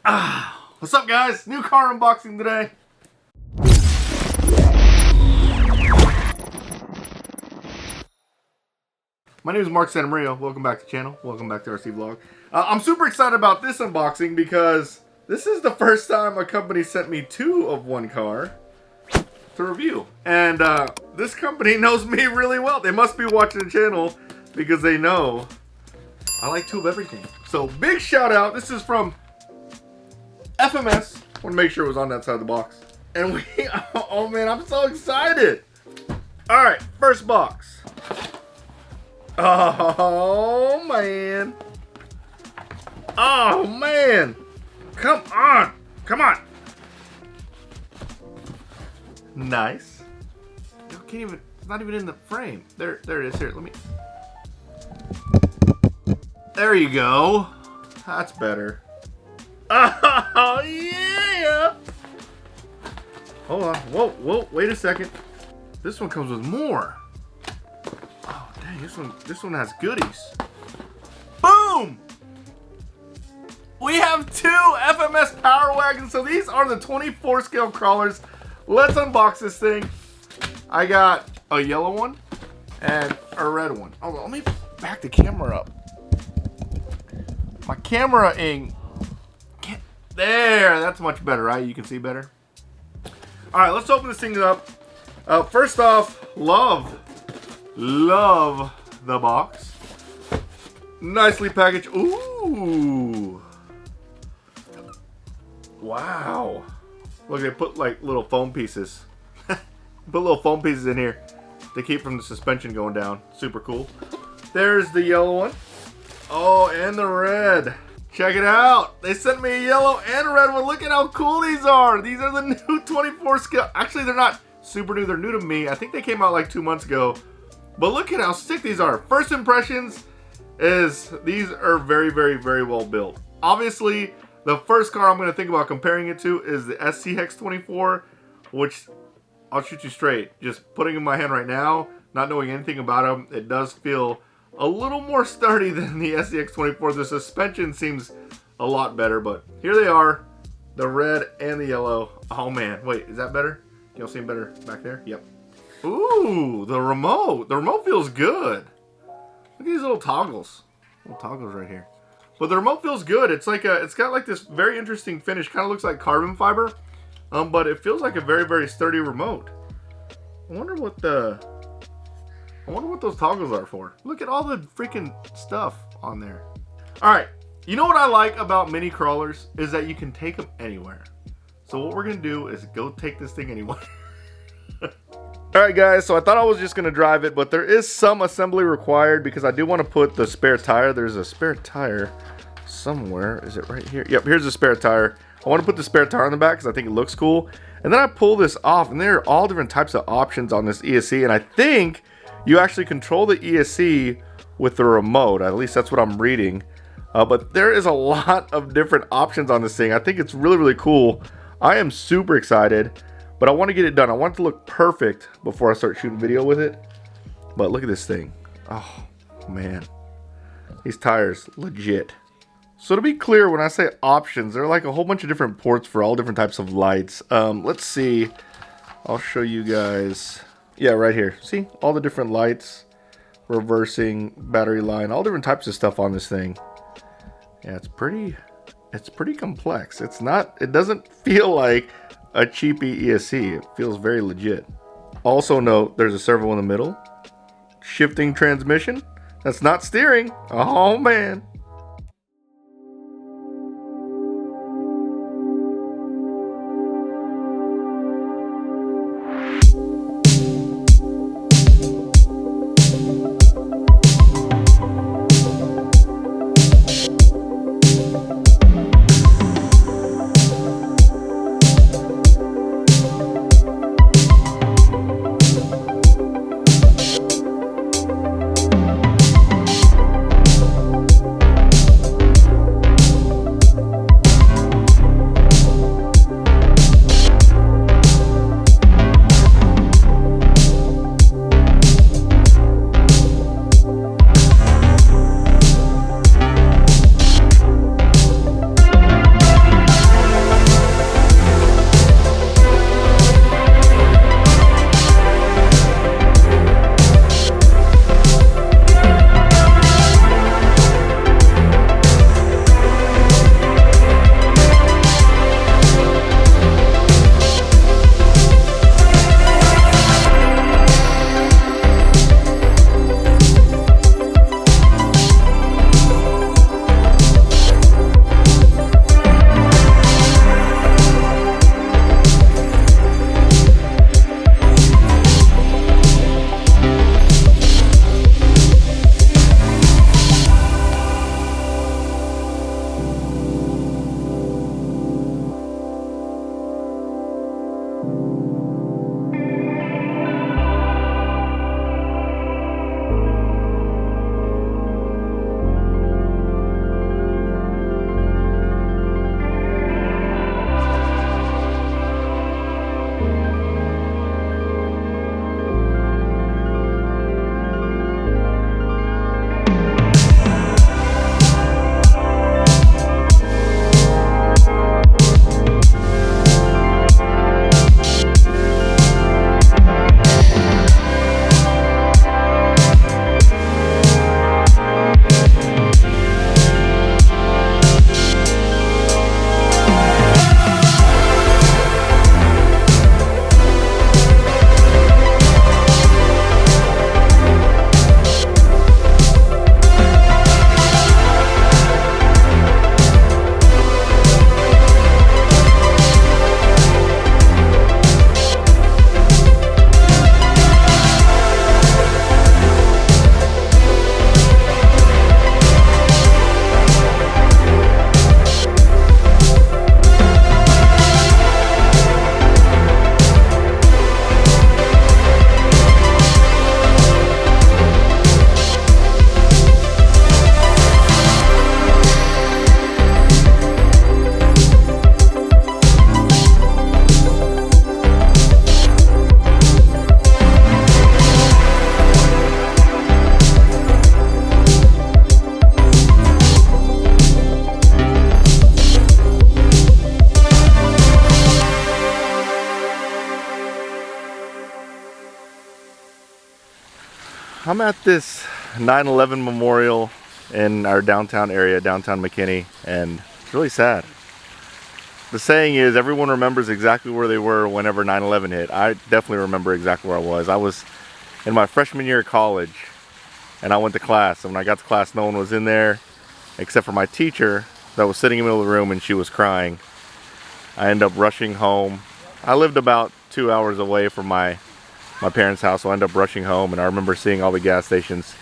What's up, guys? New car unboxing today. My name is Mark Santamaria. Welcome back to the channel. Welcome back to RC Vlog. I'm super excited about this unboxing because this is the first time a company sent me two of one car to review. And this company knows me really well. They must be watching the channel because they know I like two of everything. So big shout out. This is from FMS. I want to make sure it was on that side of the box. And we, oh man, I'm so excited. All right, first box. Oh man. Oh man. Come on. Come on. Nice. You can't even, it's not even in the frame. There it is. Here, let me. There you go. That's better. Oh yeah! Hold on. Whoa, wait a second. This one comes with more. Oh dang, this one has goodies. Boom! We have two FMS Power Wagons. So these are the 24 scale crawlers. Let's unbox this thing. I got a yellow one and a red one. Oh, let me back the camera up. My camera ain't. There, that's much better, right? You can see better. All right, let's open this thing up. First off, love the box. Nicely packaged. Ooh. Wow. Look, they put like little foam pieces. Put little foam pieces in here to keep from the suspension going down. Super cool. There's the yellow one. Oh, and the red. Check it out. They sent me a yellow and a red one. Look at how cool these are. These are the new 24 scale. Actually, they're not super new. They're new to me. I think they came out like 2 months ago. But look at how sick these are. First impressions is these are very, very, very well built. Obviously, the first car I'm going to think about comparing it to is the FCX24, which I'll shoot you straight. Just putting in my hand right now, not knowing anything about them, it does feel a little more sturdy than the FCX24. The suspension seems a lot better, but here they are, the red and the yellow. Oh man, wait, is that better? Can y'all see them better back there? Yep. Ooh, the remote. The remote feels good. Look at these little toggles. Little toggles right here. But the remote feels good. It's like it's got like this very interesting finish. Kind of looks like carbon fiber, but it feels like a very, very sturdy remote. I wonder what those toggles are for. Look at all the freaking stuff on there. All right, you know what I like about mini crawlers is that you can take them anywhere. So what we're gonna do is go take this thing anywhere. All right, guys, so I thought I was just gonna drive it, but there is some assembly required because I do want to put the spare tire. There's a spare tire somewhere. Is it right here? Yep, here's the spare tire. I want to put the spare tire on the back because I think it looks cool. And then I pull this off, and there are all different types of options on this ESC, and I think you actually control the ESC with the remote. At least that's what I'm reading. But there is a lot of different options on this thing. I think it's really, really cool. I am super excited, but I want to get it done. I want it to look perfect before I start shooting video with it. But look at this thing. Oh, man. These tires, legit. So to be clear, when I say options, there are like a whole bunch of different ports for all different types of lights. Let's see. I'll show you guys. Yeah, right here. See all the different lights, reversing, battery line, all different types of stuff on this thing. Yeah, it's pretty complex. It doesn't feel like a cheapy ESC. It feels very legit. Also note, there's a servo in the middle. Shifting transmission. That's not steering. Oh man. I'm at this 9/11 memorial in our downtown area, downtown McKinney, and it's really sad. The saying is everyone remembers exactly where they were whenever 9/11 hit. I definitely remember exactly where I was. I was in my freshman year of college, and I went to class. And when I got to class, no one was in there except for my teacher that was sitting in the middle of the room, and she was crying. I ended up rushing home. I lived about 2 hours away from my parents' house, so I ended up rushing home, and I remember seeing all the gas stations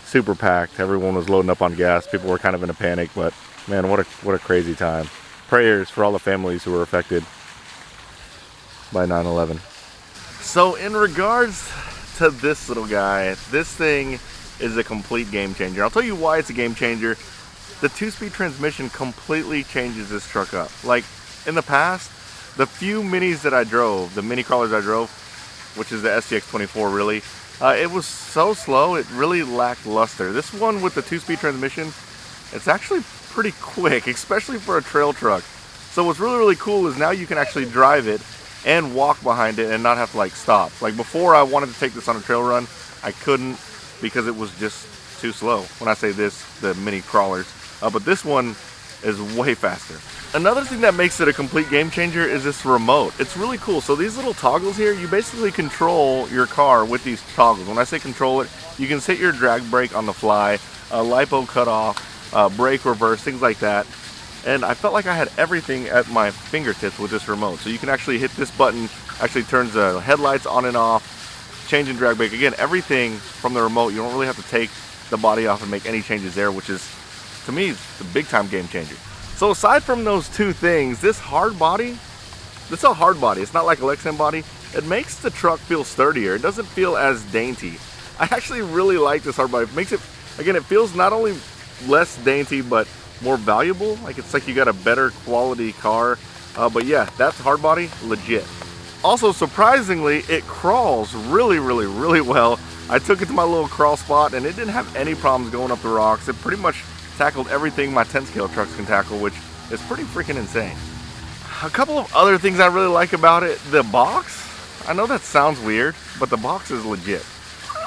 super packed. Everyone was loading up on gas. People were kind of in a panic, but man, what a crazy time. Prayers for all the families who were affected by 9/11. So in regards to this little guy, this thing is a complete game changer. I'll tell you why it's a game changer. The 2-speed transmission completely changes this truck up. Like in the past, the few minis that I drove, the mini crawlers I drove, which is the FCX24 really, it was so slow, it really lacked luster. This one with the 2-speed transmission, it's actually pretty quick, especially for a trail truck. So what's really cool is now you can actually drive it and walk behind it and not have to like stop. Like before, I wanted to take this on a trail run, I couldn't because it was just too slow. When I say this, the mini crawlers, but this one is way faster. Another thing that makes it a complete game changer is this remote. It's really cool. So these little toggles here, you basically control your car with these toggles. When I say control it, you can set your drag brake on the fly, LiPo cutoff, brake reverse, things like that. And I felt like I had everything at my fingertips with this remote. So you can actually hit this button, actually turns the headlights on and off, changing drag brake. Again, everything from the remote. You don't really have to take the body off and make any changes there, which is, to me, it's a big time game changer. So aside from those two things, this hard body, it's a hard body. It's not like a Lexan body. It makes the truck feel sturdier. It doesn't feel as dainty. I actually really like this hard body. It makes it, again, it feels not only less dainty, but more valuable. Like it's like you got a better quality car. But yeah, that's hard body, legit. Also, surprisingly, it crawls really well. I took it to my little crawl spot and it didn't have any problems going up the rocks. It pretty much tackled everything my 10 scale trucks can tackle, which is pretty freaking insane. A couple of other things I really like about it, the box. I know that sounds weird, but the box is legit.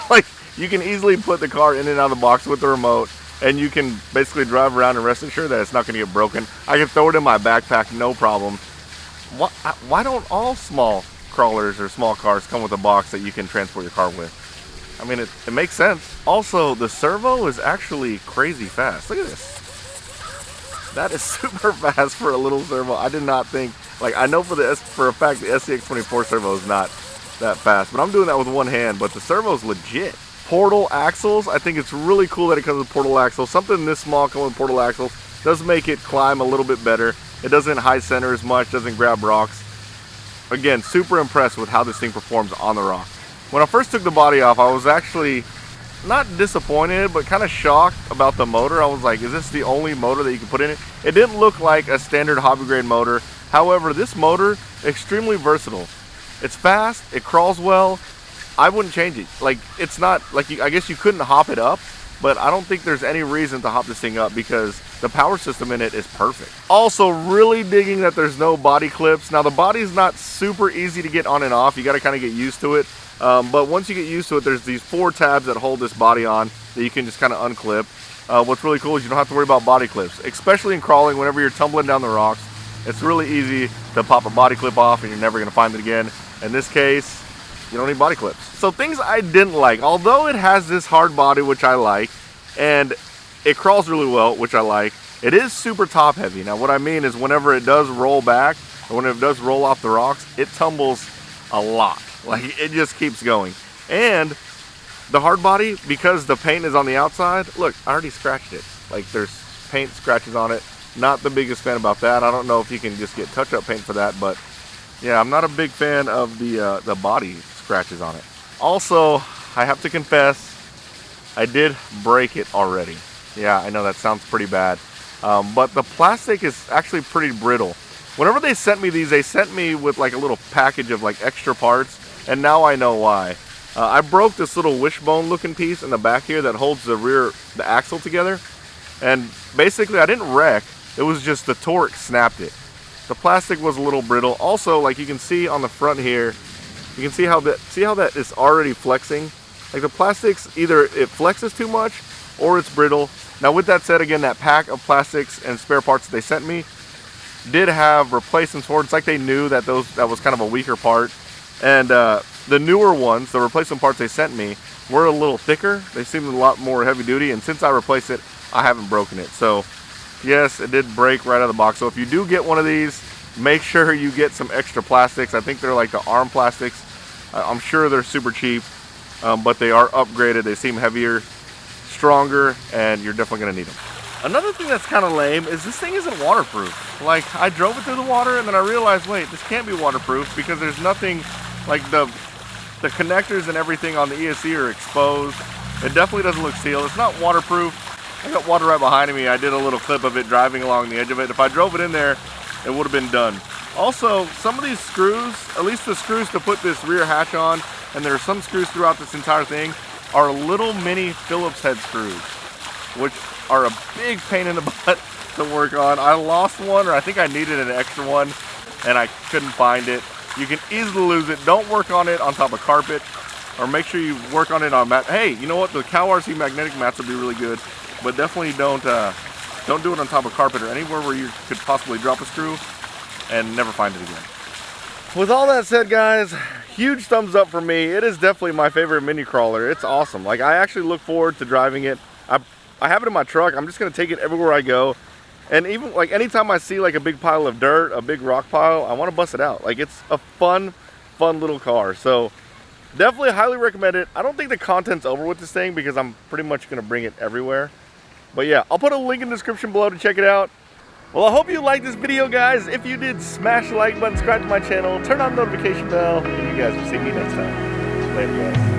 Like you can easily put the car in and out of the box with the remote, and you can basically drive around and rest assured that it's not going to get broken. I can throw it in my backpack, no problem. Why don't all small crawlers or small cars come with a box that you can transport your car with? I mean, it makes sense. Also, the servo is actually crazy fast. Look at this. That is super fast for a little servo. I did not think, like, I know for a fact the FCX24 servo is not that fast, but I'm doing that with one hand, but the servo is legit. Portal axles, I think it's really cool that it comes with portal axles. Something this small coming with portal axles does make it climb a little bit better. It doesn't high center as much, doesn't grab rocks. Again, super impressed with how this thing performs on the rock. When I first took the body off, I was actually not disappointed, but kind of shocked about the motor. I was like, is this the only motor that you can put in it? It didn't look like a standard hobby grade motor. However, this motor, extremely versatile. It's fast, it crawls well. I wouldn't change it. Like, it's not, like, I guess you couldn't hop it up, but I don't think there's any reason to hop this thing up because the power system in it is perfect. Also, really digging that there's no body clips. Now, the body's not super easy to get on and off. You got to kind of get used to it. But once you get used to it, there's these 4 tabs that hold this body on that you can just kind of unclip. What's really cool is you don't have to worry about body clips, especially in crawling. Whenever you're tumbling down the rocks, it's really easy to pop a body clip off and you're never going to find it again. In this case, you don't need body clips. So things I didn't like, although it has this hard body, which I like, and it crawls really well, which I like, it is super top heavy. Now what I mean is whenever it does roll back, or when it does roll off the rocks, it tumbles a lot. Like it just keeps going. And the hard body, because the paint is on the outside, look, I already scratched it. Like there's paint scratches on it. Not the biggest fan about that. I don't know if you can just get touch-up paint for that, but yeah, I'm not a big fan of the body scratches on it. Also, I have to confess, I did break it already. Yeah, I know that sounds pretty bad. But the plastic is actually pretty brittle. Whenever they sent me these, they sent me with like a little package of like extra parts, and now I know why. I broke this little wishbone looking piece in the back here that holds the axle together, and basically I didn't wreck, it was just the torque snapped it. The plastic was a little brittle. Also, like you can see on the front here, you can see how that is already flexing. Like the plastics, either it flexes too much or it's brittle. Now with that said, again, that pack of plastics and spare parts that they sent me did have replacements for it. It's like they knew that that was kind of a weaker part. And the newer ones, the replacement parts they sent me, were a little thicker. They seemed a lot more heavy duty, and since I replaced it, I haven't broken it. So yes, it did break right out of the box. So if you do get one of these, make sure you get some extra plastics. I think they're like the arm plastics. I'm sure they're super cheap, but they are upgraded. They seem heavier, stronger, and you're definitely gonna need them. Another thing that's kind of lame is this thing isn't waterproof. Like, I drove it through the water and then I realized, wait, this can't be waterproof because there's nothing, like the connectors and everything on the ESC are exposed. It definitely doesn't look sealed. It's not waterproof. I got water right behind me. I did a little clip of it driving along the edge of it. If I drove it in there, it would have been done. Also, some of these screws, at least the screws to put this rear hatch on, and there are some screws throughout this entire thing, are little mini Phillips head screws, which are a big pain in the butt to work on. I lost one, or I think I needed an extra one, and I couldn't find it. You can easily lose it. Don't work on it on top of carpet, or make sure you work on it on mat. Hey, you know what? The CowRC magnetic mats would be really good, but definitely don't do it on top of carpet or anywhere where you could possibly drop a screw and never find it again. With all that said, guys, huge thumbs up for me. It is definitely my favorite mini crawler. It's awesome. Like, I actually look forward to driving it. I have it in my truck. I'm just gonna take it everywhere I go. And even like anytime I see like a big pile of dirt, a big rock pile, I wanna bust it out. Like, it's a fun little car. So definitely highly recommend it. I don't think the content's over with this thing because I'm pretty much gonna bring it everywhere. But yeah, I'll put a link in the description below to check it out. Well, I hope you liked this video, guys. If you did, smash the like button, subscribe to my channel, turn on the notification bell, and you guys will see me next time. Later, guys.